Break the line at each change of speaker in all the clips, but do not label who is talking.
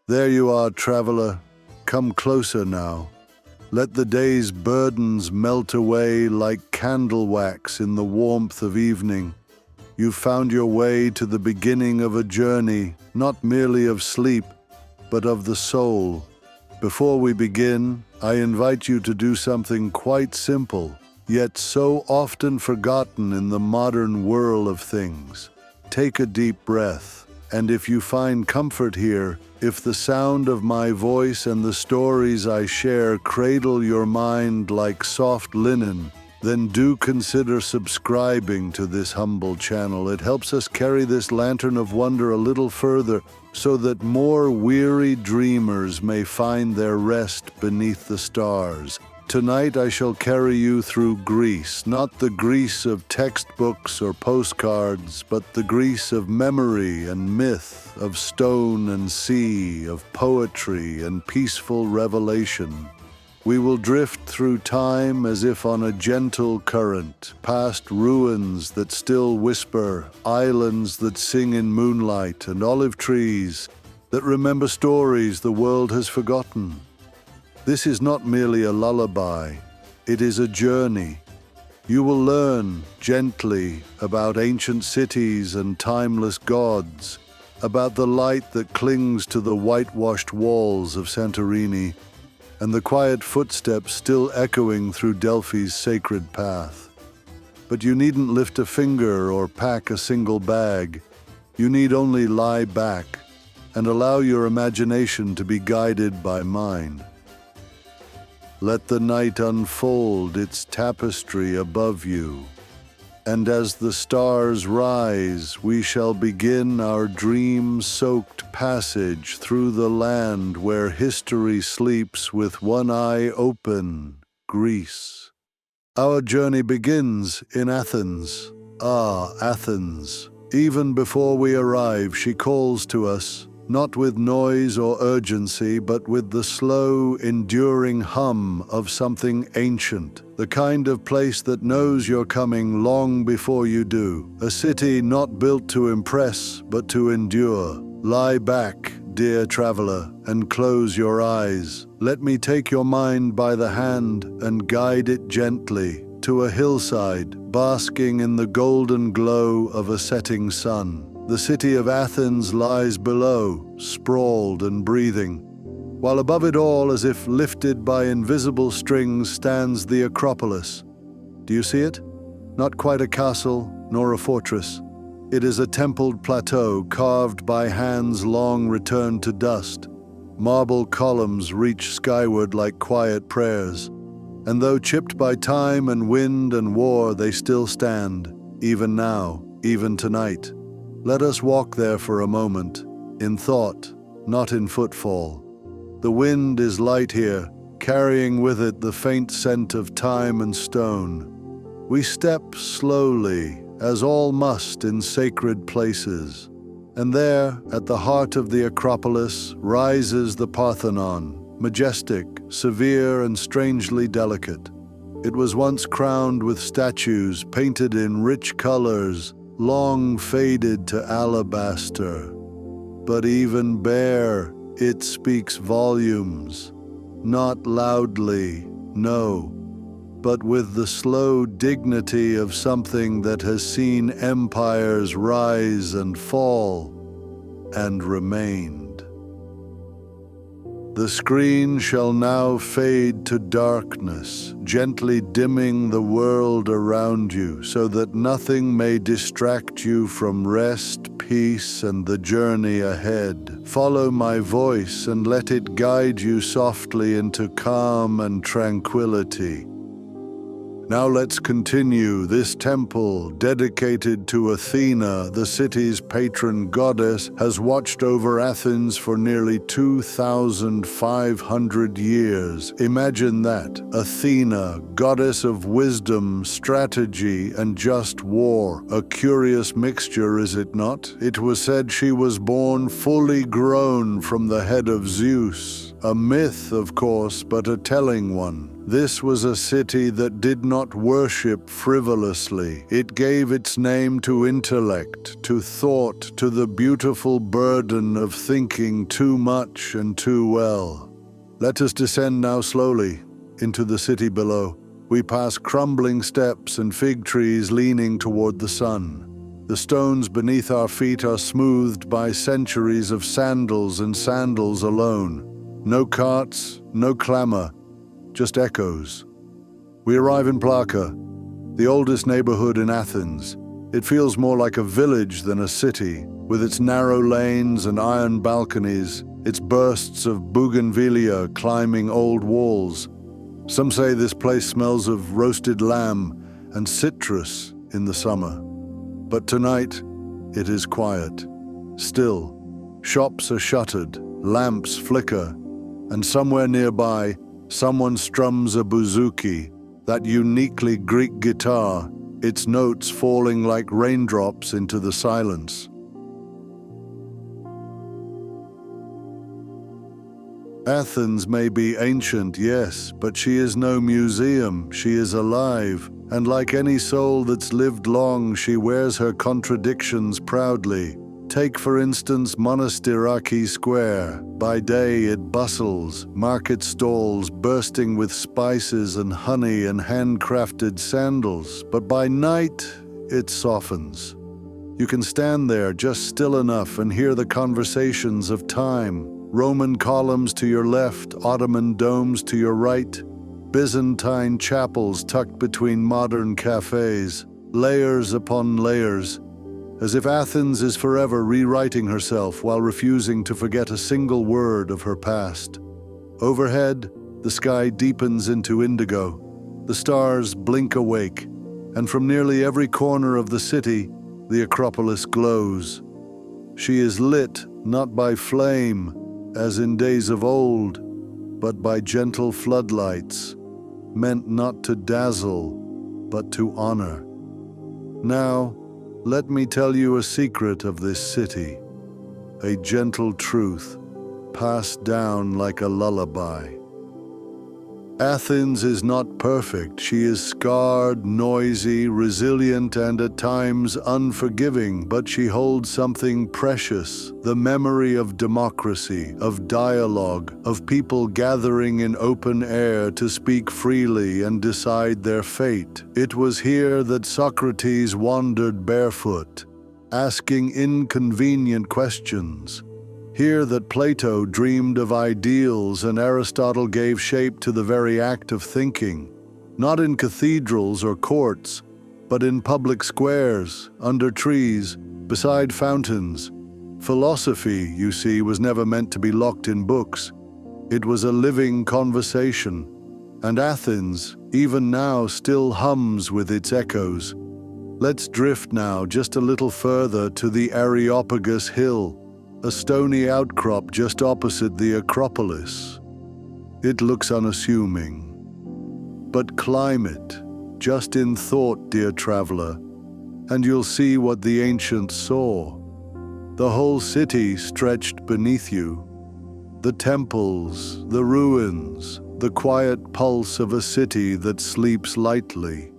There you are, traveler. Come closer now. Let the day's burdens melt away like candle wax in the warmth of evening. You've found your way to the beginning of a journey, not merely of sleep, but of the soul. Before we begin, I invite you to do something quite simple, yet so often forgotten in the modern whirl of things. Take a deep breath, and if you find comfort here, if the sound of my voice and the stories I share cradle your mind like soft linen, then do consider subscribing to this humble channel. It helps us carry this lantern of wonder a little further so that more weary dreamers may find their rest beneath the stars. Tonight I shall carry you through Greece, not the Greece of textbooks or postcards, but the Greece of memory and myth, of stone and sea, of poetry and peaceful revelation. We will drift through time as if on a gentle current, past ruins that still whisper, islands that sing in moonlight, and olive trees that remember stories the world has forgotten. This is not merely a lullaby, it is a journey. You will learn, gently, about ancient cities and timeless gods, about the light that clings to the whitewashed walls of Santorini, and the quiet footsteps still echoing through Delphi's sacred path. But you needn't lift a finger or pack a single bag. You need only lie back and allow your imagination to be guided by mine. Let the night unfold its tapestry above you, and as the stars rise, we shall begin our dream-soaked passage through the land where history sleeps with one eye open, Greece. Our journey begins in Athens. Ah, Athens. Even before we arrive, she calls to us, not with noise or urgency, but with the slow, enduring hum of something ancient, the kind of place that knows you're coming long before you do, a city not built to impress, but to endure. Lie back, dear traveler, and close your eyes. Let me take your mind by the hand and guide it gently to a hillside, basking in the golden glow of a setting sun. The city of Athens lies below, sprawled and breathing, while above it all, as if lifted by invisible strings, stands the Acropolis. Do you see it? Not quite a castle, nor a fortress. It is a templed plateau carved by hands long returned to dust. Marble columns reach skyward like quiet prayers, and though chipped by time and wind and war, they still stand, even now, even tonight. Let us walk there for a moment, in thought, not in footfall. The wind is light here, carrying with it the faint scent of time and stone. We step slowly, as all must in sacred places. And there, at the heart of the Acropolis, rises the Parthenon, majestic, severe, and strangely delicate. It was once crowned with statues painted in rich colors, long faded to alabaster. But even bare, it speaks volumes, not loudly, no, but with the slow dignity of something that has seen empires rise and fall and remained. The screen shall now fade to darkness, gently dimming the world around you so that nothing may distract you from rest, peace, and the journey ahead. Follow my voice and let it guide you softly into calm and tranquility. Now let's continue. This temple, dedicated to Athena, the city's patron goddess, has watched over Athens for nearly 2,500 years. Imagine that. Athena, goddess of wisdom, strategy, and just war. A curious mixture, is it not? It was said she was born fully grown from the head of Zeus. A myth, of course, but a telling one. This was a city that did not worship frivolously. It gave its name to intellect, to thought, to the beautiful burden of thinking too much and too well. Let us descend now slowly into the city below. We pass crumbling steps and fig trees leaning toward the sun. The stones beneath our feet are smoothed by centuries of sandals and sandals alone. No carts, no clamor, just echoes. We arrive in Plaka, the oldest neighborhood in Athens. It feels more like a village than a city, with its narrow lanes and iron balconies, its bursts of bougainvillea climbing old walls. Some say this place smells of roasted lamb and citrus in the summer. But tonight, it is quiet, still. Shops are shuttered, lamps flicker, and somewhere nearby, someone strums a bouzouki, that uniquely Greek guitar, its notes falling like raindrops into the silence. Athens may be ancient, yes, but she is no museum, she is alive, and like any soul that's lived long, she wears her contradictions proudly. Take, for instance, Monastiraki Square. By day it bustles, market stalls bursting with spices and honey and handcrafted sandals, but by night it softens. You can stand there just still enough and hear the conversations of time. Roman columns to your left, Ottoman domes to your right, Byzantine chapels tucked between modern cafes, layers upon layers, as if Athens is forever rewriting herself while refusing to forget a single word of her past. Overhead, the sky deepens into indigo. The stars blink awake, and from nearly every corner of the city, the Acropolis glows. She is lit not by flame, as in days of old, but by gentle floodlights, meant not to dazzle, but to honor. Now, let me tell you a secret of this city, a gentle truth passed down like a lullaby. Athens is not perfect. She is scarred, noisy, resilient, and at times unforgiving, but she holds something precious, the memory of democracy, of dialogue, of people gathering in open air to speak freely and decide their fate. It was here that Socrates wandered barefoot, asking inconvenient questions. Here that Plato dreamed of ideals and Aristotle gave shape to the very act of thinking, not in cathedrals or courts, but in public squares, under trees, beside fountains. Philosophy, you see, was never meant to be locked in books. It was a living conversation, and Athens, even now, still hums with its echoes. Let's drift now just a little further to the Areopagus Hill, a stony outcrop just opposite the Acropolis. It looks unassuming. But climb it, just in thought, dear traveler, and you'll see what the ancients saw. The whole city stretched beneath you. The temples, the ruins, the quiet pulse of a city that sleeps lightly.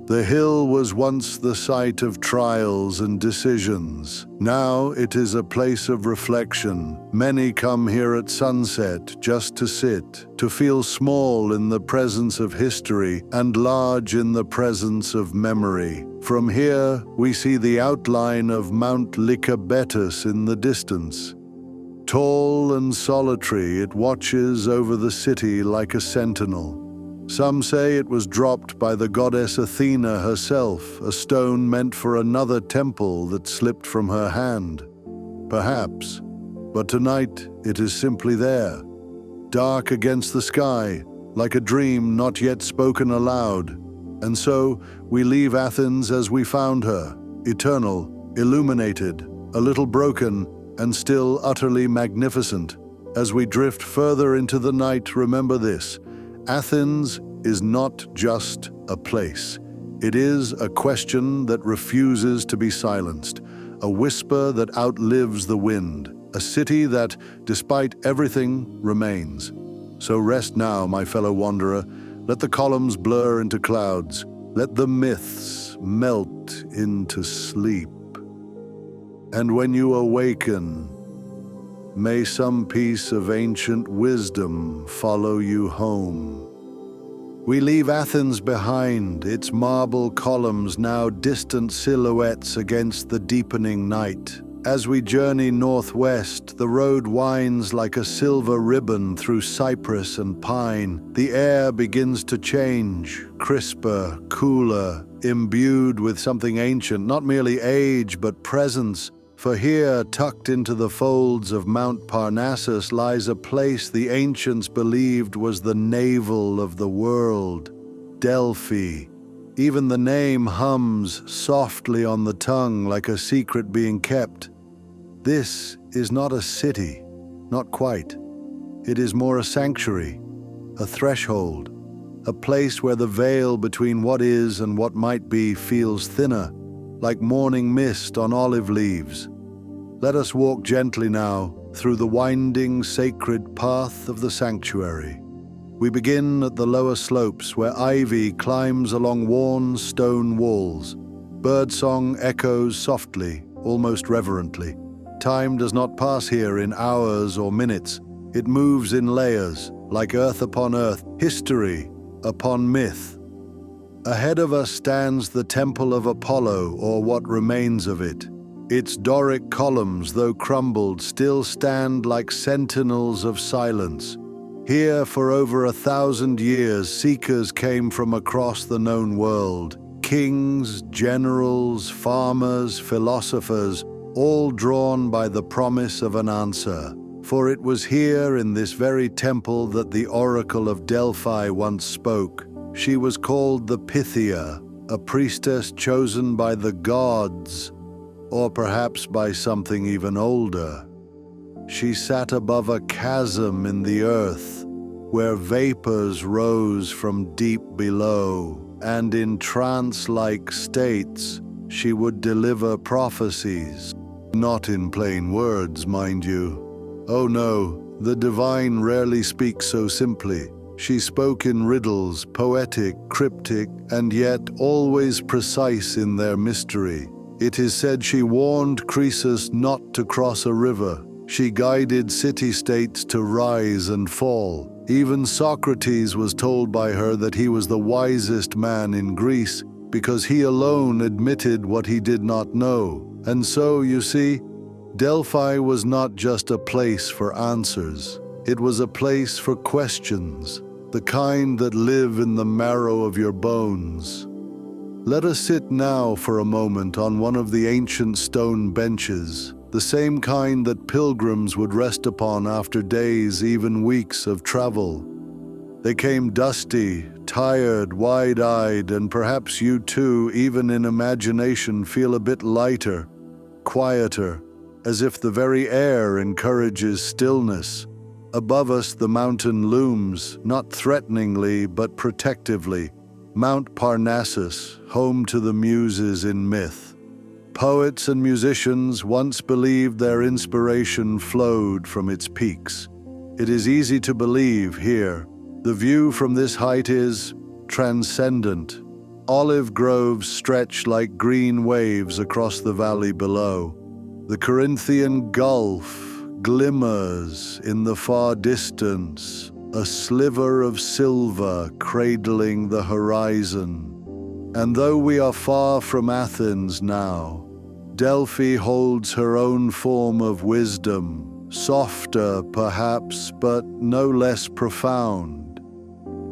The hill was once the site of trials and decisions. Now it is a place of reflection. Many come here at sunset just to sit, to feel small in the presence of history and large in the presence of memory. From here, we see the outline of Mount Lycabettus in the distance. Tall and solitary, it watches over the city like a sentinel. Some say it was dropped by the goddess Athena herself, a stone meant for another temple that slipped from her hand. Perhaps, but tonight it is simply there, dark against the sky, like a dream not yet spoken aloud. And so we leave Athens as we found her, eternal, illuminated, a little broken, and still utterly magnificent. As we drift further into the night, remember this: Athens is not just a place. It is a question that refuses to be silenced, a whisper that outlives the wind, a city that, despite everything, remains. So rest now, my fellow wanderer. Let the columns blur into clouds. Let the myths melt into sleep. And when you awaken, may some piece of ancient wisdom follow you home. We leave Athens behind, its marble columns now distant silhouettes against the deepening night. As we journey northwest, the road winds like a silver ribbon through cypress and pine. The air begins to change, crisper, cooler, imbued with something ancient, not merely age but presence. For here, tucked into the folds of Mount Parnassus, lies a place the ancients believed was the navel of the world, Delphi. Even the name hums softly on the tongue like a secret being kept. This is not a city, not quite. It is more a sanctuary, a threshold, a place where the veil between what is and what might be feels thinner, like morning mist on olive leaves. Let us walk gently now through the winding, sacred path of the sanctuary. We begin at the lower slopes where ivy climbs along worn stone walls. Birdsong echoes softly, almost reverently. Time does not pass here in hours or minutes. It moves in layers, like earth upon earth, history upon myth. Ahead of us stands the Temple of Apollo, or what remains of it. Its Doric columns, though crumbled, still stand like sentinels of silence. Here, for over 1,000 years, seekers came from across the known world. Kings, generals, farmers, philosophers, all drawn by the promise of an answer. For it was here, in this very temple, that the oracle of Delphi once spoke. She was called the Pythia, a priestess chosen by the gods, or perhaps by something even older. She sat above a chasm in the earth, where vapors rose from deep below, and in trance-like states she would deliver prophecies. Not in plain words, mind you. Oh no, the divine rarely speaks so simply. She spoke in riddles, poetic, cryptic, and yet always precise in their mystery. It is said she warned Croesus not to cross a river. She guided city-states to rise and fall. Even Socrates was told by her that he was the wisest man in Greece because he alone admitted what he did not know. And so, you see, Delphi was not just a place for answers. It was a place for questions, the kind that live in the marrow of your bones. Let us sit now for a moment on one of the ancient stone benches, the same kind that pilgrims would rest upon after days, even weeks of travel. They came dusty, tired, wide-eyed, and perhaps you too, even in imagination, feel a bit lighter, quieter, as if the very air encourages stillness. Above us the mountain looms, not threateningly but protectively. Mount Parnassus, home to the muses in myth. Poets and musicians once believed their inspiration flowed from its peaks. It is easy to believe here. The view from this height is transcendent. Olive groves stretch like green waves across the valley below. The Corinthian Gulf glimmers in the far distance, a sliver of silver cradling the horizon. And though we are far from Athens now, Delphi holds her own form of wisdom, softer perhaps, but no less profound.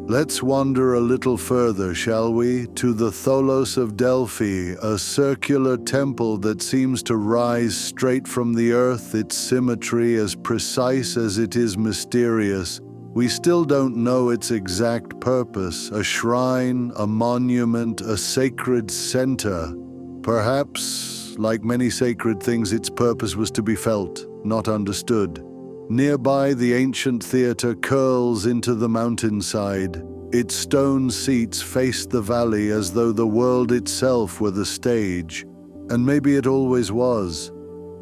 Let's wander a little further, shall we, to the Tholos of Delphi, a circular temple that seems to rise straight from the earth, its symmetry as precise as it is mysterious. We still don't know its exact purpose, a shrine, a monument, a sacred center. Perhaps, like many sacred things, its purpose was to be felt, not understood. Nearby, the ancient theater curls into the mountainside. Its stone seats face the valley as though the world itself were the stage. And maybe it always was.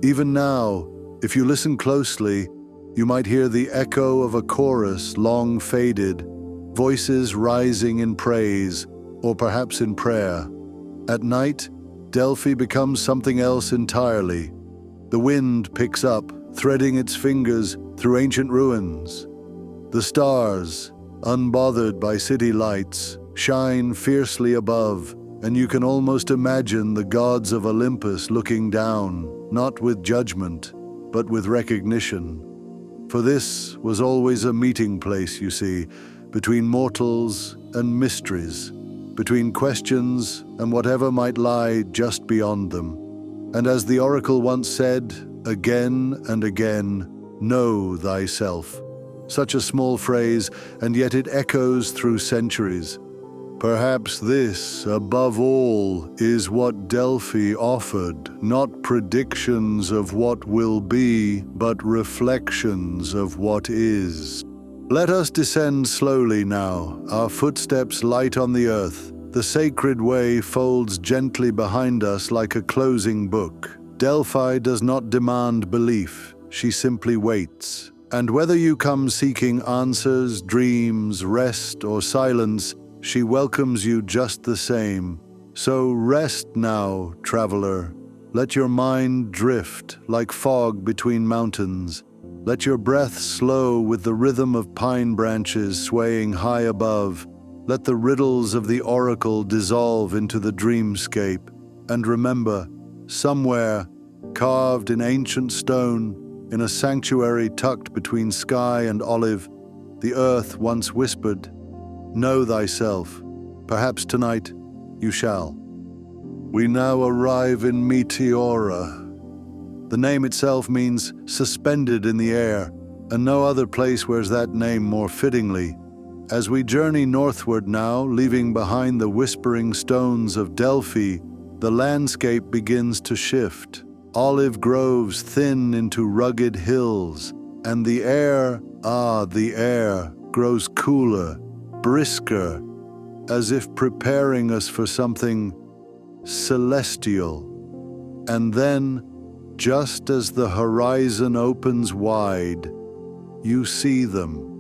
Even now, If you listen closely, you might hear the echo of a chorus long faded, voices rising in praise, or perhaps in prayer. At night, Delphi becomes something else entirely. The wind picks up, threading its fingers through ancient ruins. The stars, unbothered by city lights, shine fiercely above, and you can almost imagine the gods of Olympus looking down, not with judgment, but with recognition. For this was always a meeting place, you see, between mortals and mysteries, between questions and whatever might lie just beyond them. And as the oracle once said, again and again, know thyself. Such a small phrase, and yet it echoes through centuries. Perhaps this, above all, is what Delphi offered, not predictions of what will be, but reflections of what is. Let us descend slowly now, our footsteps light on the earth. The sacred way folds gently behind us like a closing book. Delphi does not demand belief, she simply waits. And whether you come seeking answers, dreams, rest, or silence, she welcomes you just the same. So rest now, traveler. Let your mind drift like fog between mountains. Let your breath slow with the rhythm of pine branches swaying high above. Let the riddles of the oracle dissolve into the dreamscape. And remember, somewhere, carved in ancient stone, in a sanctuary tucked between sky and olive, the earth once whispered, know thyself. Perhaps tonight you shall. We now arrive in Meteora. The name itself means suspended in the air, and no other place wears that name more fittingly. As we journey northward now, leaving behind the whispering stones of Delphi, the landscape begins to shift. Olive groves thin into rugged hills, and the air, the air, grows cooler, brisker, as if preparing us for something celestial. And then, just as the horizon opens wide, you see them.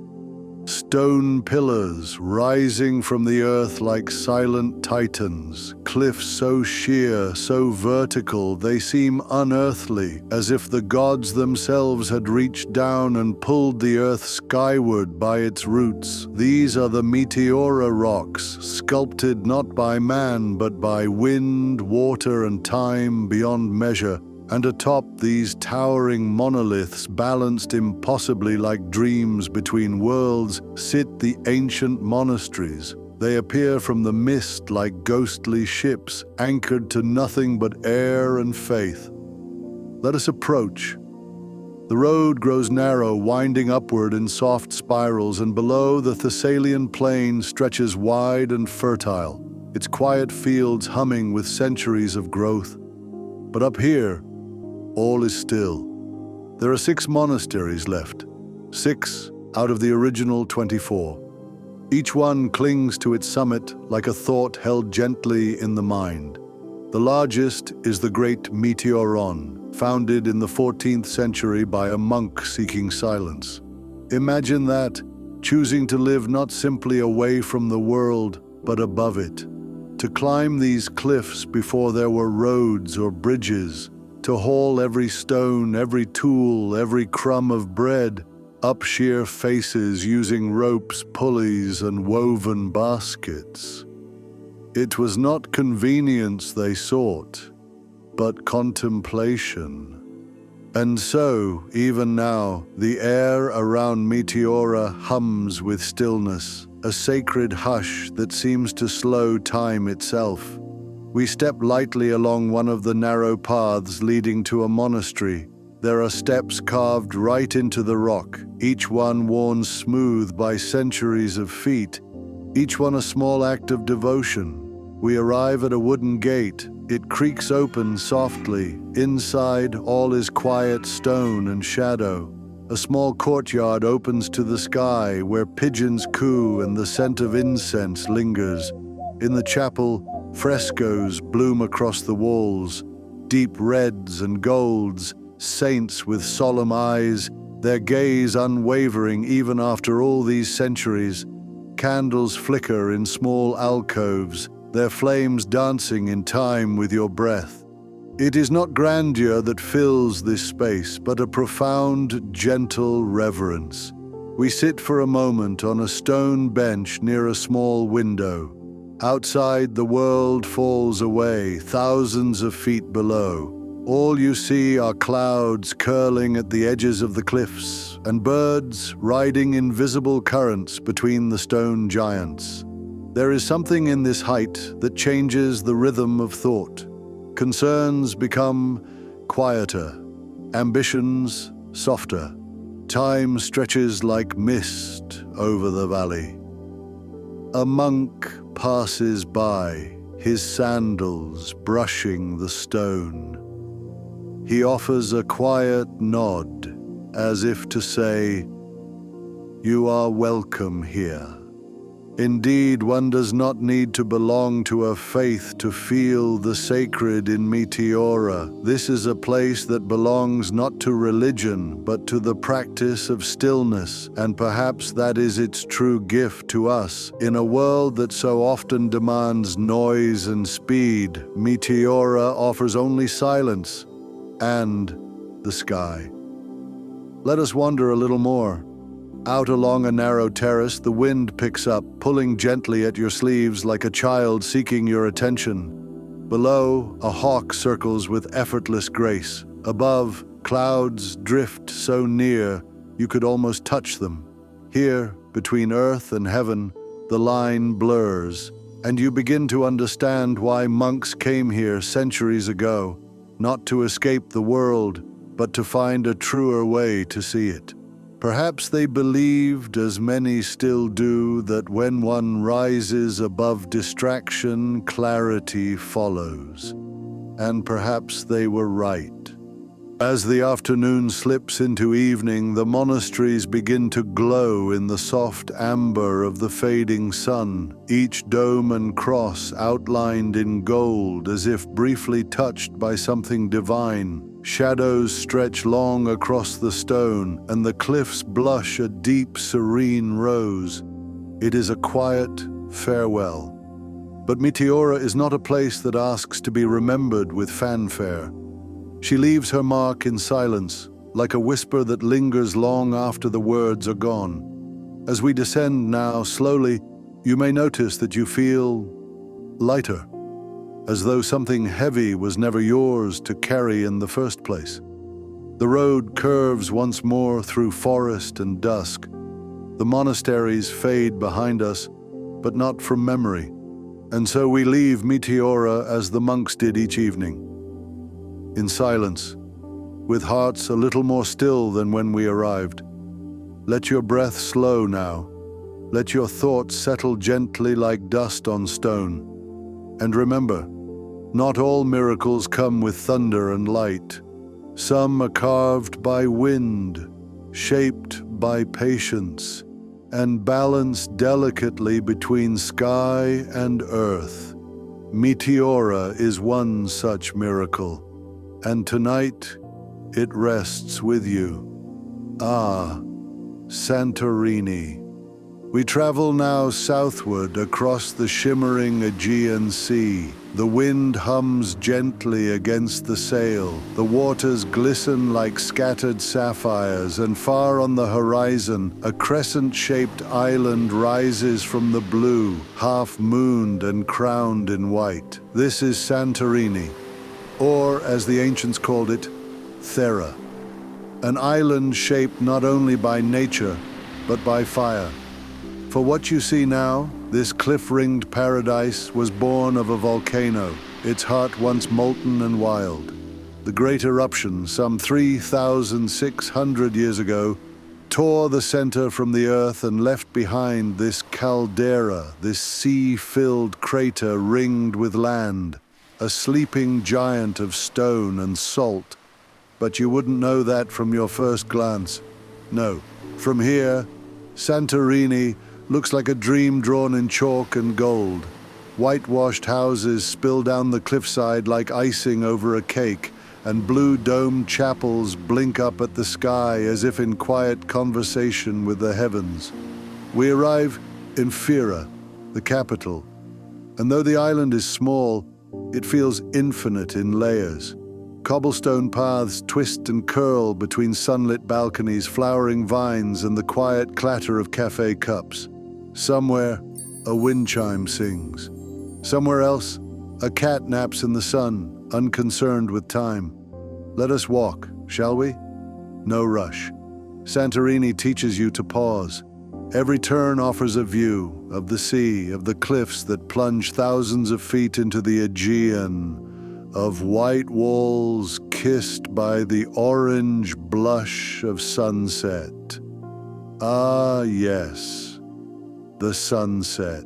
Stone pillars rising from the earth like silent titans, cliffs so sheer, so vertical, they seem unearthly, as if the gods themselves had reached down and pulled the earth skyward by its roots. These are the Meteora rocks, sculpted not by man, but by wind, water, and time beyond measure. And atop these towering monoliths, balanced impossibly like dreams between worlds, sit the ancient monasteries. They appear from the mist like ghostly ships, anchored to nothing but air and faith. Let us approach. The road grows narrow, winding upward in soft spirals, and below the Thessalian plain stretches wide and fertile, its quiet fields humming with centuries of growth. But up here, all is still. There are 6 monasteries left, 6 out of the original 24. Each one clings to its summit like a thought held gently in the mind. The largest is the great Meteoron, founded in the 14th century by a monk seeking silence. Imagine that, choosing to live not simply away from the world, but above it. To climb these cliffs before there were roads or bridges, to haul every stone, every tool, every crumb of bread, up sheer faces using ropes, pulleys, and woven baskets. It was not convenience they sought, but contemplation. And so, even now, the air around Meteora hums with stillness, a sacred hush that seems to slow time itself. We step lightly along one of the narrow paths leading to a monastery. There are steps carved right into the rock, each one worn smooth by centuries of feet, each one a small act of devotion. We arrive at a wooden gate. It creaks open softly. Inside, all is quiet stone and shadow. A small courtyard opens to the sky, where pigeons coo and the scent of incense lingers. In the chapel, frescoes bloom across the walls, deep reds and golds, saints with solemn eyes, their gaze unwavering even after all these centuries. Candles flicker in small alcoves, their flames dancing in time with your breath. It is not grandeur that fills this space, but a profound, gentle reverence. We sit for a moment on a stone bench near a small window. Outside, the world falls away, thousands of feet below. All you see are clouds curling at the edges of the cliffs and birds riding invisible currents between the stone giants. There is something in this height that changes the rhythm of thought. Concerns become quieter, ambitions softer. Time stretches like mist over the valley. A monk passes by, his sandals brushing the stone. He offers a quiet nod, as if to say, "You are welcome here." Indeed, one does not need to belong to a faith to feel the sacred in Meteora. This is a place that belongs not to religion, but to the practice of stillness, and perhaps that is its true gift to us. In a world that so often demands noise and speed, Meteora offers only silence and the sky. Let us wander a little more. Out along a narrow terrace, the wind picks up, pulling gently at your sleeves like a child seeking your attention. Below, a hawk circles with effortless grace. Above, clouds drift so near you could almost touch them. Here, between earth and heaven, the line blurs, and you begin to understand why monks came here centuries ago, not to escape the world, but to find a truer way to see it. Perhaps they believed, as many still do, that when one rises above distraction, clarity follows. And perhaps they were right. As the afternoon slips into evening, the monasteries begin to glow in the soft amber of the fading sun, each dome and cross outlined in gold as if briefly touched by something divine. Shadows stretch long across the stone, and the cliffs blush a deep, serene rose. It is a quiet farewell. But Meteora is not a place that asks to be remembered with fanfare. She leaves her mark in silence, like a whisper that lingers long after the words are gone. As we descend now slowly, you may notice that you feel lighter, as though something heavy was never yours to carry in the first place. The road curves once more through forest and dusk. The monasteries fade behind us, but not from memory. And so we leave Meteora as the monks did each evening, in silence, with hearts a little more still than when we arrived. Let your breath slow now. Let your thoughts settle gently like dust on stone. And remember, not all miracles come with thunder and light. Some are carved by wind, shaped by patience, and balanced delicately between sky and earth. Meteora is one such miracle, and tonight it rests with you. Ah, Santorini. We travel now southward across the shimmering Aegean Sea. The wind hums gently against the sail. The waters glisten like scattered sapphires, and far on the horizon, a crescent-shaped island rises from the blue, half-mooned and crowned in white. This is Santorini, or as the ancients called it, Thera, an island shaped not only by nature, but by fire. For what you see now, this cliff-ringed paradise was born of a volcano, its heart once molten and wild. The great eruption, some 3,600 years ago, tore the center from the earth and left behind this caldera, this sea-filled crater ringed with land, a sleeping giant of stone and salt. But you wouldn't know that from your first glance. No, from here, Santorini looks like a dream drawn in chalk and gold. Whitewashed houses spill down the cliffside like icing over a cake, and blue domed chapels blink up at the sky as if in quiet conversation with the heavens. We arrive in Fira, the capital, and though the island is small, it feels infinite in layers. Cobblestone paths twist and curl between sunlit balconies, flowering vines, and the quiet clatter of cafe cups. Somewhere, a wind chime sings. Somewhere else, a cat naps in the sun, unconcerned with time. Let us walk, shall we? No rush. Santorini teaches you to pause. Every turn offers a view of the sea, of the cliffs that plunge thousands of feet into the Aegean, of white walls kissed by the orange blush of sunset. Ah, yes, the sunset.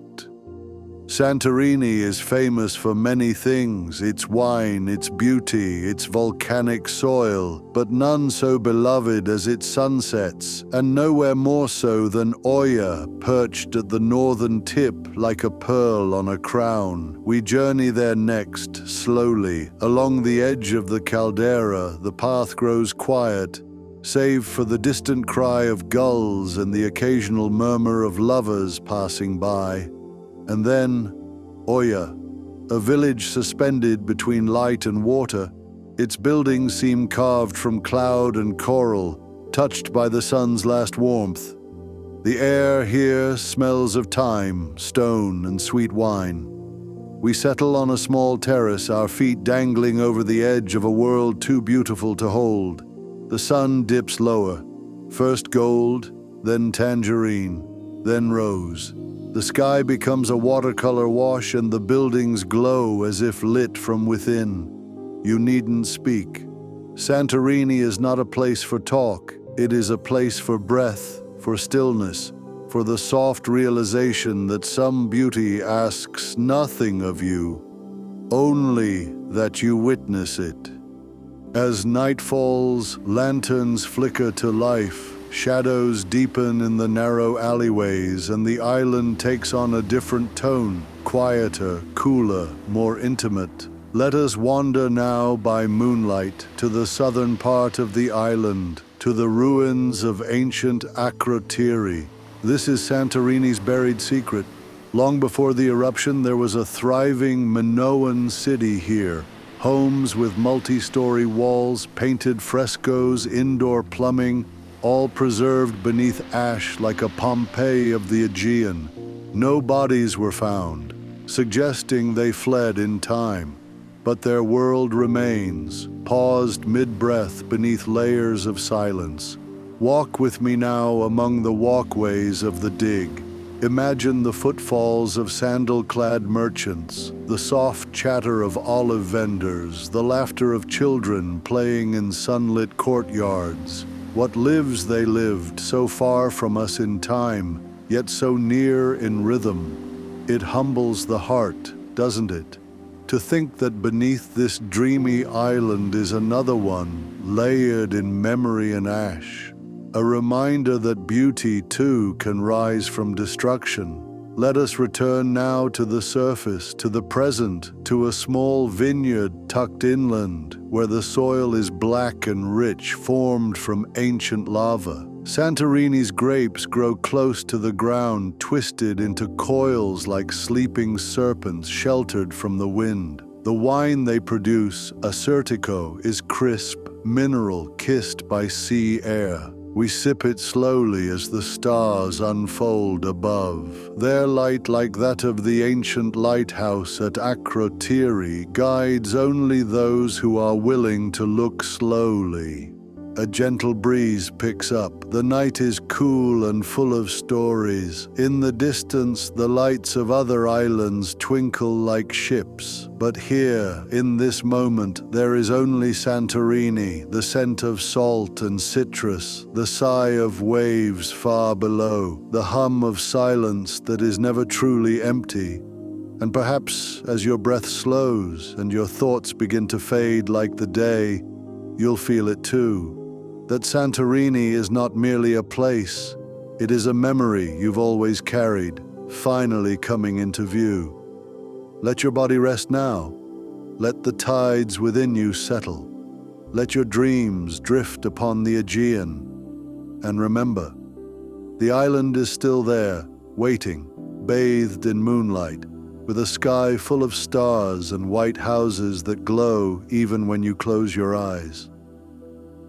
Santorini is famous for many things, its wine, its beauty, its volcanic soil, but none so beloved as its sunsets, and nowhere more so than Oya, perched at the northern tip like a pearl on a crown. We journey there next, slowly. Along the edge of the caldera, the path grows quiet, save for the distant cry of gulls and the occasional murmur of lovers passing by. And then, Oya, a village suspended between light and water. Its buildings seem carved from cloud and coral, touched by the sun's last warmth. The air here smells of thyme, stone, and sweet wine. We settle on a small terrace, our feet dangling over the edge of a world too beautiful to hold. The sun dips lower, first gold, then tangerine, then rose. The sky becomes a watercolor wash and the buildings glow as if lit from within. You needn't speak. Santorini is not a place for talk. It is a place for breath, for stillness, for the soft realization that some beauty asks nothing of you, only that you witness it. As night falls, lanterns flicker to life. Shadows deepen in the narrow alleyways, and the island takes on a different tone, quieter, cooler, more intimate. Let us wander now by moonlight to the southern part of the island, to the ruins of ancient Akrotiri. This is Santorini's buried secret. Long before the eruption, there was a thriving Minoan city here. Homes with multi-story walls, painted frescoes, indoor plumbing, all preserved beneath ash like a Pompeii of the Aegean. No bodies were found, suggesting they fled in time. But their world remains, paused mid-breath beneath layers of silence. Walk with me now among the walkways of the dig. Imagine the footfalls of sandal-clad merchants, the soft chatter of olive vendors, the laughter of children playing in sunlit courtyards. What lives they lived, so far from us in time, yet so near in rhythm. It humbles the heart, doesn't it? To think that beneath this dreamy island is another one, layered in memory and ash. A reminder that beauty, too, can rise from destruction. Let us return now to the surface, to the present, to a small vineyard tucked inland, where the soil is black and rich, formed from ancient lava. Santorini's grapes grow close to the ground, twisted into coils like sleeping serpents sheltered from the wind. The wine they produce, Acertico, is crisp, mineral, kissed by sea air. We sip it slowly as the stars unfold above. Their light, like that of the ancient lighthouse at Akrotiri, guides only those who are willing to look slowly. A gentle breeze picks up. The night is cool and full of stories. In the distance, the lights of other islands twinkle like ships. But here, in this moment, there is only Santorini, the scent of salt and citrus, the sigh of waves far below, the hum of silence that is never truly empty. And perhaps as your breath slows and your thoughts begin to fade like the day, you'll feel it too. That Santorini is not merely a place, it is a memory you've always carried, finally coming into view. Let your body rest now. Let the tides within you settle. Let your dreams drift upon the Aegean. And remember, the island is still there, waiting, bathed in moonlight, with a sky full of stars and white houses that glow even when you close your eyes.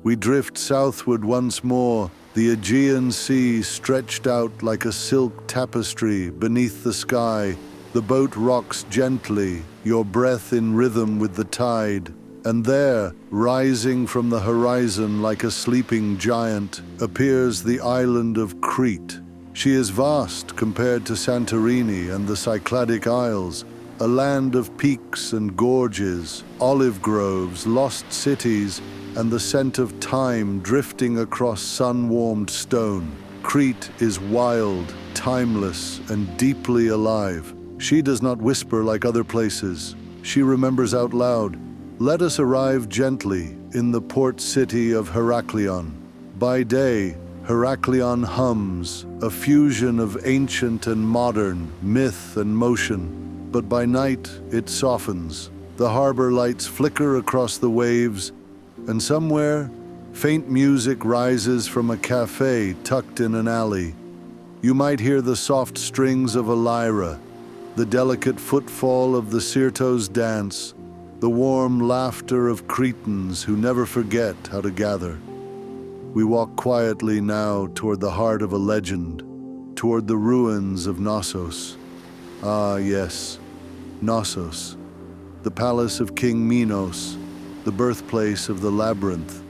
We drift southward once more, the Aegean Sea stretched out like a silk tapestry beneath the sky. The boat rocks gently, your breath in rhythm with the tide. And there, rising from the horizon like a sleeping giant, appears the island of Crete. She is vast compared to Santorini and the Cycladic Isles, a land of peaks and gorges, olive groves, lost cities, and the scent of time drifting across sun-warmed stone. Crete is wild, timeless, and deeply alive. She does not whisper like other places. She remembers out loud. Let us arrive gently in the port city of Heraklion. By day, Heraklion hums, a fusion of ancient and modern, myth and motion. But by night, it softens. The harbor lights flicker across the waves, and somewhere, faint music rises from a cafe tucked in an alley. You might hear the soft strings of a lyra, the delicate footfall of the Syrtos dance, the warm laughter of Cretans who never forget how to gather. We walk quietly now toward the heart of a legend, toward the ruins of Knossos. Ah, yes, Knossos, the palace of King Minos, the birthplace of the labyrinth,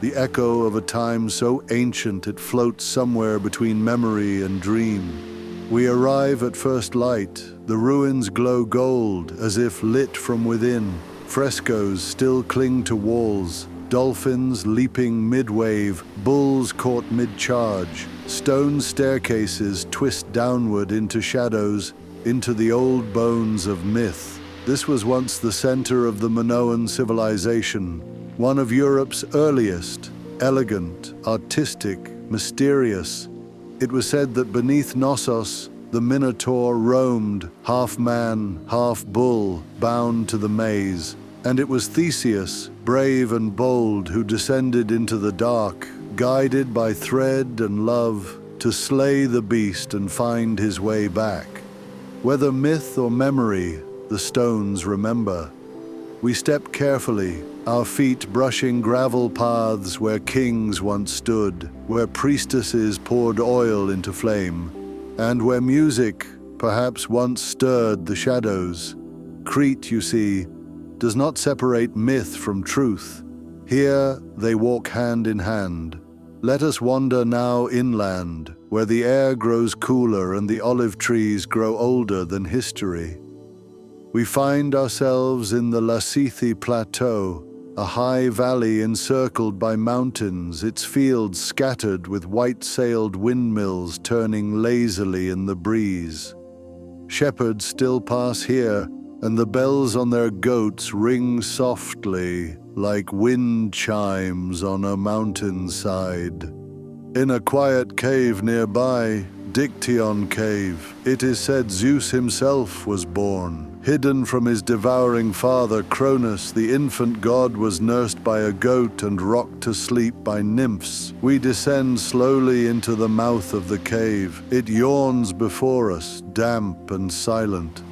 the echo of a time so ancient it floats somewhere between memory and dream. We arrive at first light. The ruins glow gold, as if lit from within. Frescoes still cling to walls, dolphins leaping mid-wave, bulls caught mid-charge. Stone staircases twist downward into shadows, into the old bones of myth. This was once the center of the Minoan civilization, one of Europe's earliest, elegant, artistic, mysterious. It was said that beneath Knossos, the Minotaur roamed, half man, half bull, bound to the maze. And it was Theseus, brave and bold, who descended into the dark, guided by thread and love, to slay the beast and find his way back. Whether myth or memory, the stones remember. We step carefully, our feet brushing gravel paths where kings once stood, where priestesses poured oil into flame, and where music perhaps once stirred the shadows. Crete, you see, does not separate myth from truth. Here they walk hand in hand. Let us wander now inland, where the air grows cooler and the olive trees grow older than history. We find ourselves in the Lassithi Plateau, a high valley encircled by mountains, its fields scattered with white-sailed windmills turning lazily in the breeze. Shepherds still pass here, and the bells on their goats ring softly like wind chimes on a mountainside. In a quiet cave nearby, Dictyon Cave, it is said Zeus himself was born. Hidden from his devouring father Cronus, the infant god was nursed by a goat and rocked to sleep by nymphs. We descend slowly into the mouth of the cave. It yawns before us, damp and silent.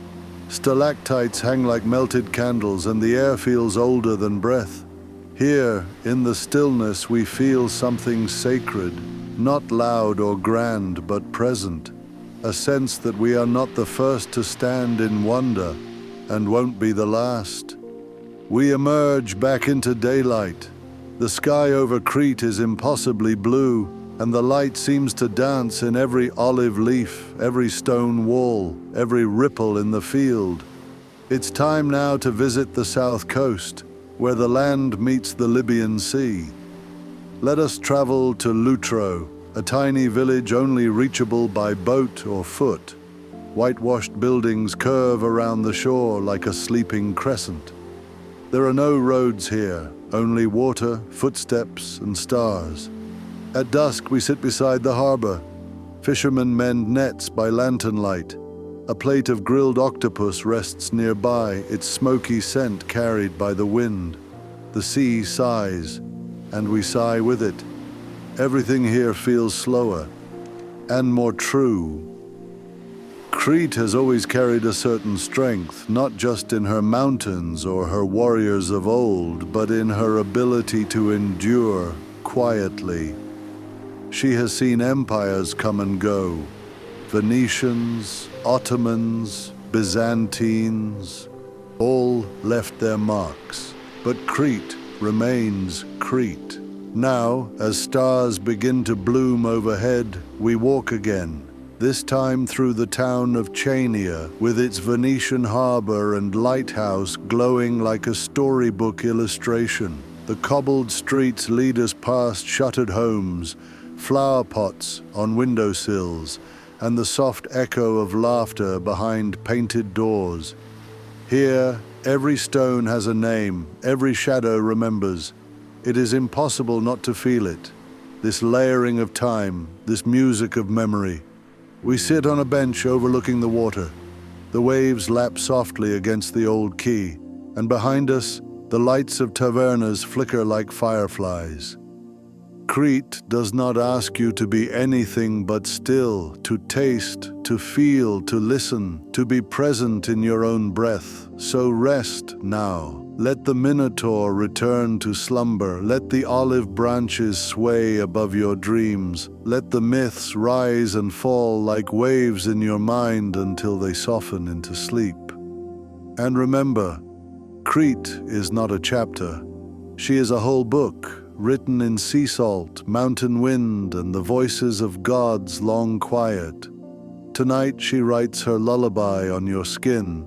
Stalactites hang like melted candles, and the air feels older than breath. Here, in the stillness, we feel something sacred, not loud or grand, but present. A sense that we are not the first to stand in wonder, and won't be the last. We emerge back into daylight. The sky over Crete is impossibly blue, and the light seems to dance in every olive leaf, every stone wall, every ripple in the field. It's time now to visit the south coast, where the land meets the Libyan Sea. Let us travel to Lutro, a tiny village only reachable by boat or foot. Whitewashed buildings curve around the shore like a sleeping crescent. There are no roads here, only water, footsteps, and stars. At dusk, we sit beside the harbor. Fishermen mend nets by lantern light. A plate of grilled octopus rests nearby, its smoky scent carried by the wind. The sea sighs, and we sigh with it. Everything here feels slower and more true. Crete has always carried a certain strength, not just in her mountains or her warriors of old, but in her ability to endure quietly. She has seen empires come and go, Venetians, Ottomans, Byzantines, all left their marks. But Crete remains Crete. Now, as stars begin to bloom overhead, we walk again, this time through the town of Chania, with its Venetian harbor and lighthouse glowing like a storybook illustration. The cobbled streets lead us past shuttered homes, flower pots on windowsills, and the soft echo of laughter behind painted doors. Here, every stone has a name, every shadow remembers. It is impossible not to feel it, this layering of time, this music of memory. We sit on a bench overlooking the water. The waves lap softly against the old quay, and behind us, the lights of tavernas flicker like fireflies. Crete does not ask you to be anything but still, to taste, to feel, to listen, to be present in your own breath. So rest now. Let the minotaur return to slumber. Let the olive branches sway above your dreams. Let the myths rise and fall like waves in your mind until they soften into sleep. And remember, Crete is not a chapter. She is a whole book, written in sea salt, mountain wind, and the voices of gods long quiet. Tonight she writes her lullaby on your skin,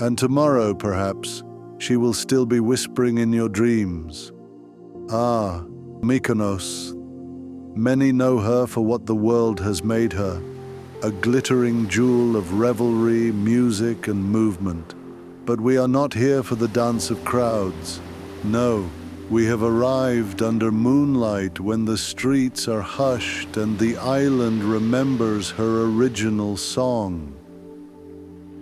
and tomorrow, perhaps, she will still be whispering in your dreams. Ah, Mykonos. Many know her for what the world has made her, a glittering jewel of revelry, music, and movement. But we are not here for the dance of crowds. No. We have arrived under moonlight when the streets are hushed and the island remembers her original song.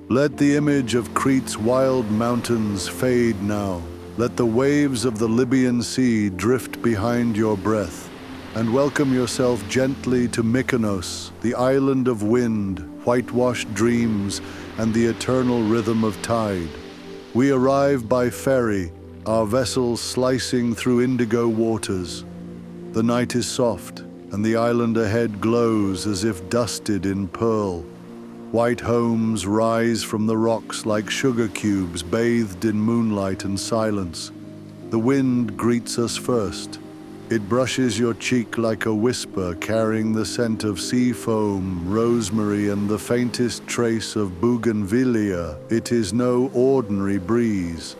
Let the image of Crete's wild mountains fade now. Let the waves of the Libyan Sea drift behind your breath, and welcome yourself gently to Mykonos, the island of wind, whitewashed dreams, and the eternal rhythm of tide. We arrive by ferry, our vessel slicing through indigo waters. The night is soft, and the island ahead glows as if dusted in pearl. White homes rise from the rocks like sugar cubes bathed in moonlight and silence. The wind greets us first. It brushes your cheek like a whisper, carrying the scent of sea foam, rosemary, and the faintest trace of bougainvillea. It is no ordinary breeze.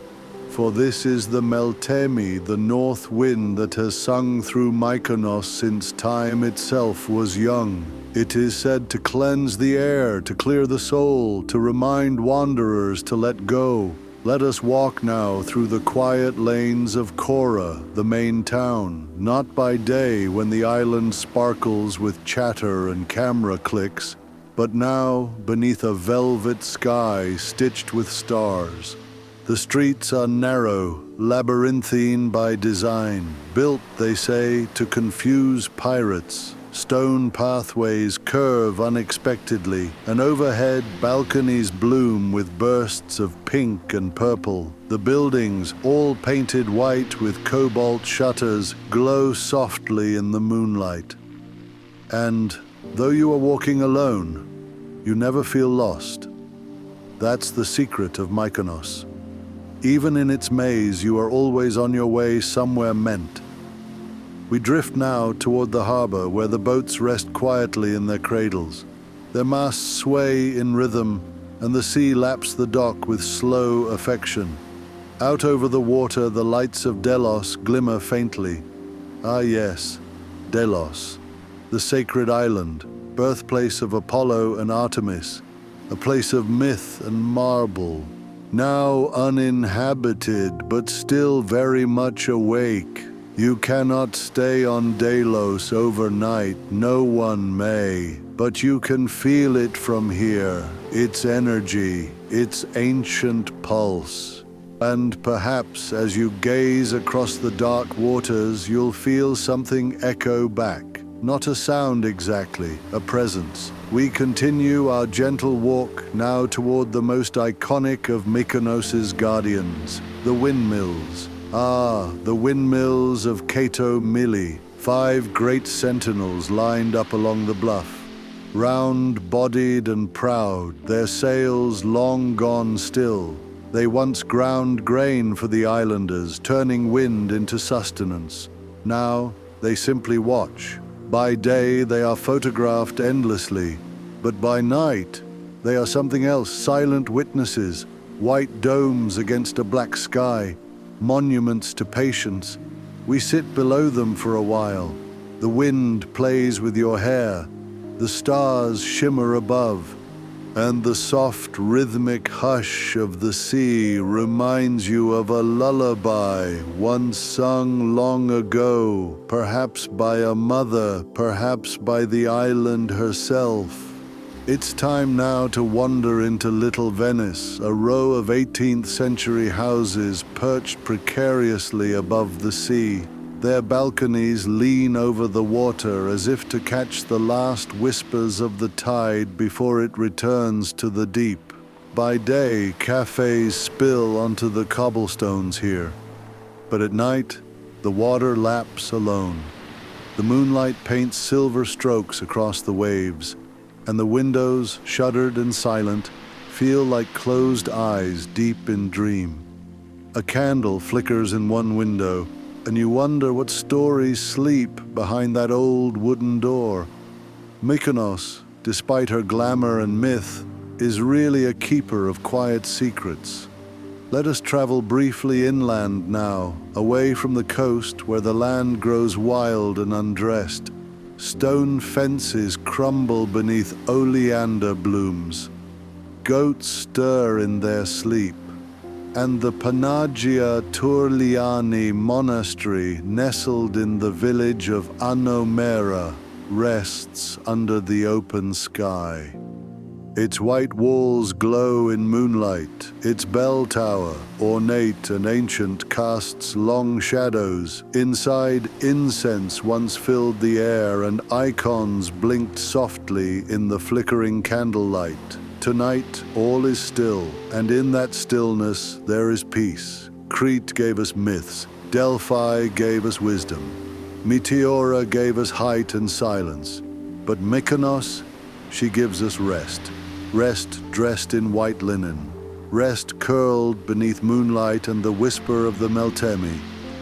For this is the Meltemi, the north wind that has sung through Mykonos since time itself was young. It is said to cleanse the air, to clear the soul, to remind wanderers to let go. Let us walk now through the quiet lanes of Kora, the main town, not by day when the island sparkles with chatter and camera clicks, but now beneath a velvet sky stitched with stars. The streets are narrow, labyrinthine by design, built, they say, to confuse pirates. Stone pathways curve unexpectedly, and overhead balconies bloom with bursts of pink and purple. The buildings, all painted white with cobalt shutters, glow softly in the moonlight. And though you are walking alone, you never feel lost. That's the secret of Mykonos. Even in its maze, you are always on your way somewhere meant. We drift now toward the harbor where the boats rest quietly in their cradles. Their masts sway in rhythm, and the sea laps the dock with slow affection. Out over the water, the lights of Delos glimmer faintly. Ah yes, Delos, the sacred island, birthplace of Apollo and Artemis, a place of myth and marble. Now uninhabited, but still very much awake. You cannot stay on Delos overnight, no one may, but you can feel it from here, its energy, its ancient pulse. And perhaps as you gaze across the dark waters, you'll feel something echo back. Not a sound exactly, a presence. We continue our gentle walk now toward the most iconic of Mykonos's guardians, the windmills. Ah, the windmills of Kato Mili, 5 great sentinels lined up along the bluff. Round-bodied and proud, their sails long gone still. They once ground grain for the islanders, turning wind into sustenance. Now, they simply watch. By day, they are photographed endlessly, but by night, they are something else, silent witnesses, white domes against a black sky, monuments to patience. We sit below them for a while. The wind plays with your hair. The stars shimmer above, and the soft rhythmic hush of the sea reminds you of a lullaby once sung long ago, perhaps by a mother, perhaps by the island herself. It's time now to wander into Little Venice, a row of 18th century houses perched precariously above the sea. Their balconies lean over the water as if to catch the last whispers of the tide before it returns to the deep. By day, cafes spill onto the cobblestones here. But at night, the water laps alone. The moonlight paints silver strokes across the waves, and the windows, shuttered and silent, feel like closed eyes deep in dream. A candle flickers in one window, and you wonder what stories sleep behind that old wooden door. Mykonos, despite her glamour and myth, is really a keeper of quiet secrets. Let us travel briefly inland now, away from the coast where the land grows wild and undressed. Stone fences crumble beneath oleander blooms. Goats stir in their sleep. And the Panagia Turliani monastery, nestled in the village of Anomera, rests under the open sky. Its white walls glow in moonlight. Its bell tower, ornate and ancient, casts long shadows. Inside, incense once filled the air, and icons blinked softly in the flickering candlelight. Tonight, all is still, and in that stillness there is peace. Crete gave us myths. Delphi gave us wisdom. Meteora gave us height and silence. But Mykonos, she gives us rest. Rest dressed in white linen. Rest curled beneath moonlight and the whisper of the Meltemi.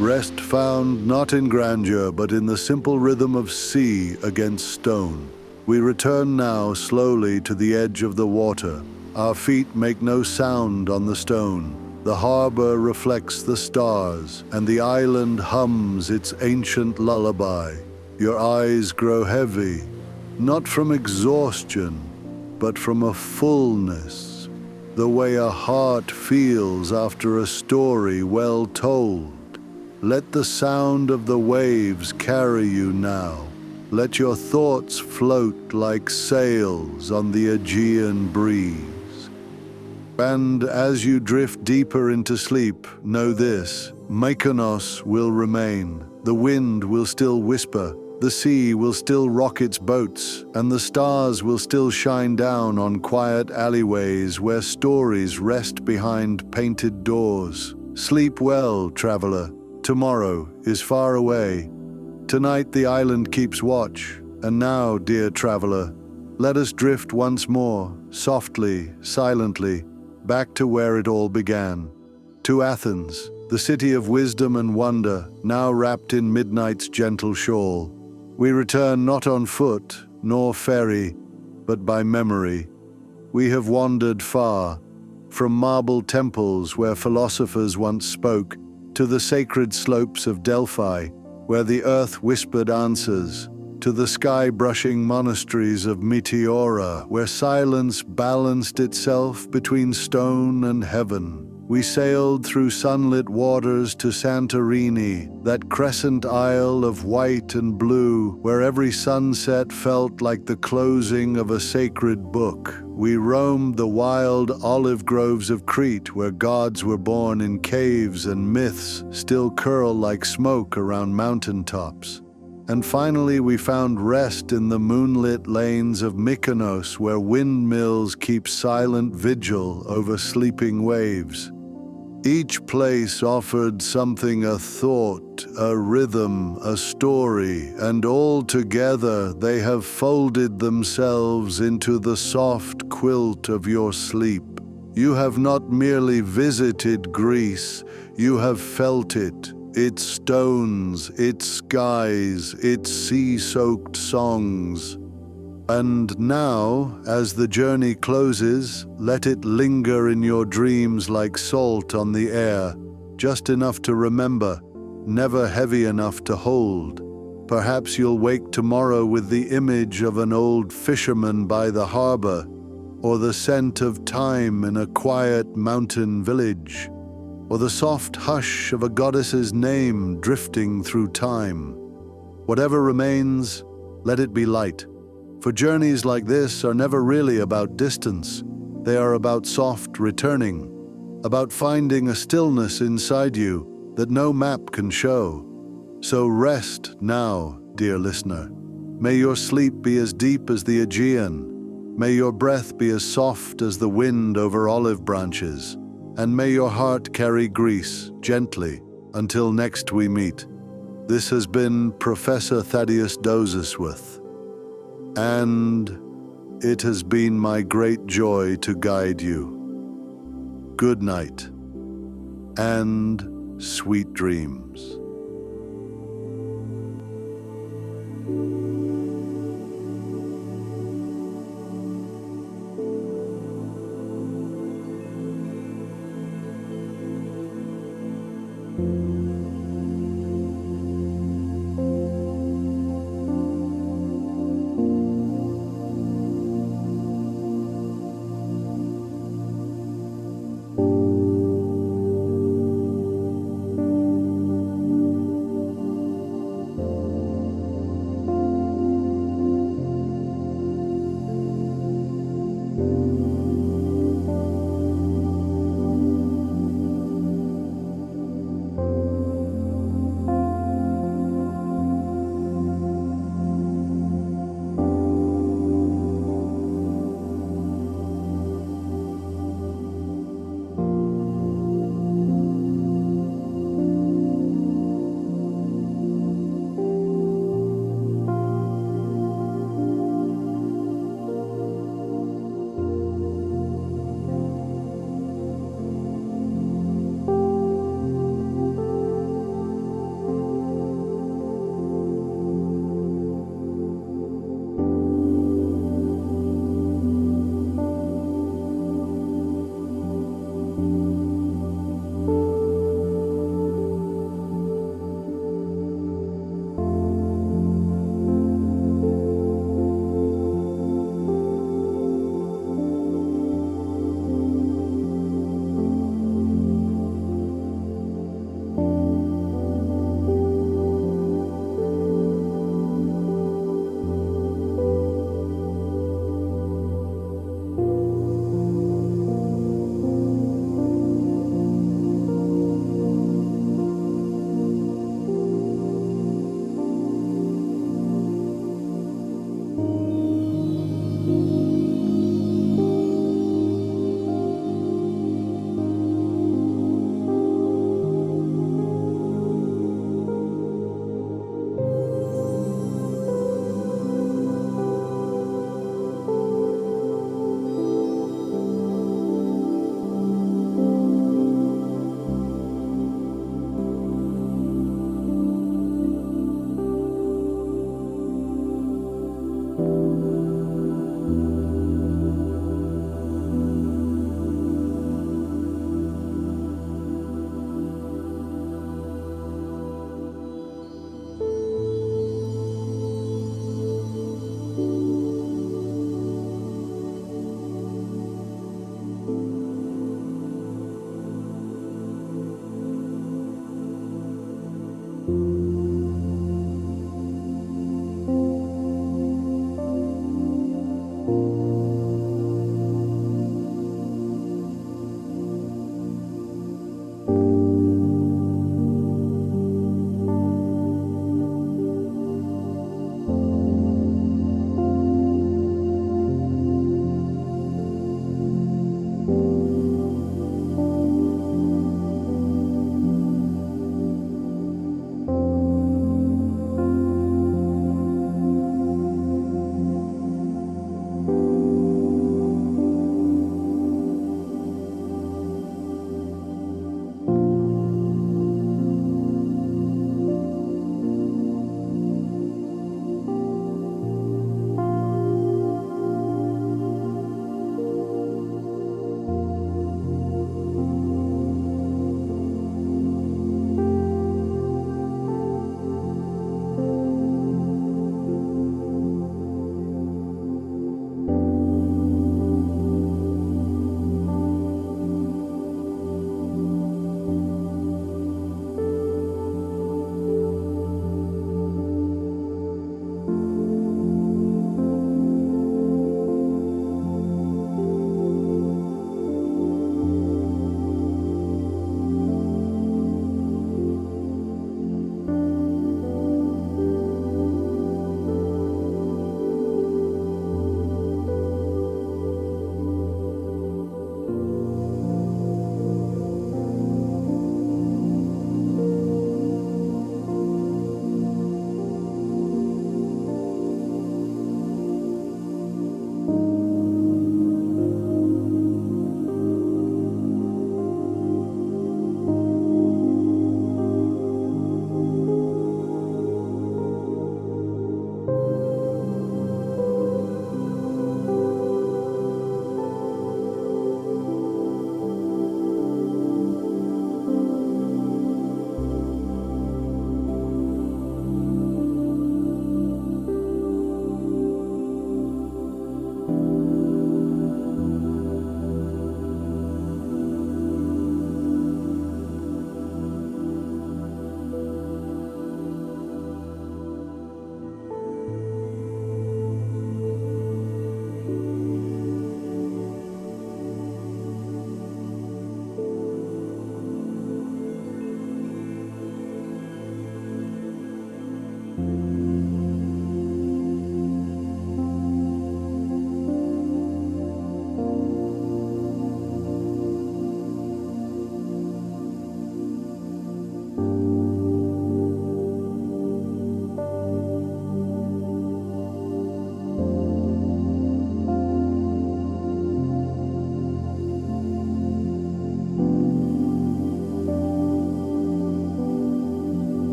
Rest found not in grandeur, but in the simple rhythm of sea against stone. We return now slowly to the edge of the water. Our feet make no sound on the stone. The harbor reflects the stars, and the island hums its ancient lullaby. Your eyes grow heavy, not from exhaustion, but from a fullness, the way a heart feels after a story well told. Let the sound of the waves carry you now. Let your thoughts float like sails on the Aegean breeze. And as you drift deeper into sleep, know this: Mykonos will remain. The wind will still whisper, the sea will still rock its boats, and the stars will still shine down on quiet alleyways where stories rest behind painted doors. Sleep well, traveler. Tomorrow is far away. Tonight the island keeps watch, and now, dear traveler, let us drift once more, softly, silently, back to where it all began. To Athens, the city of wisdom and wonder, now wrapped in midnight's gentle shawl. We return not on foot, nor ferry, but by memory. We have wandered far, from marble temples where philosophers once spoke, to the sacred slopes of Delphi, where the earth whispered answers, to the sky-brushing monasteries of Meteora, where silence balanced itself between stone and heaven. We sailed through sunlit waters to Santorini, that crescent isle of white and blue, where every sunset felt like the closing of a sacred book. We roamed the wild olive groves of Crete, where gods were born in caves and myths still curl like smoke around mountain tops. And finally we found rest in the moonlit lanes of Mykonos, where windmills keep silent vigil over sleeping waves. Each place offered something, a thought, a rhythm, a story, and all together they have folded themselves into the soft quilt of your sleep. You have not merely visited Greece, you have felt it, its stones, its skies, its sea-soaked songs. And now, as the journey closes, let it linger in your dreams like salt on the air, just enough to remember, never heavy enough to hold. Perhaps you'll wake tomorrow with the image of an old fisherman by the harbor, or the scent of thyme in a quiet mountain village, or the soft hush of a goddess's name drifting through time. Whatever remains, let it be light. For journeys like this are never really about distance. They are about soft returning, about finding a stillness inside you that no map can show. So rest now, dear listener. May your sleep be as deep as the Aegean. May your breath be as soft as the wind over olive branches. And may your heart carry Greece gently until next we meet. This has been Professor Dozesworth. And it has been my great joy to guide you. Good night, and sweet dreams.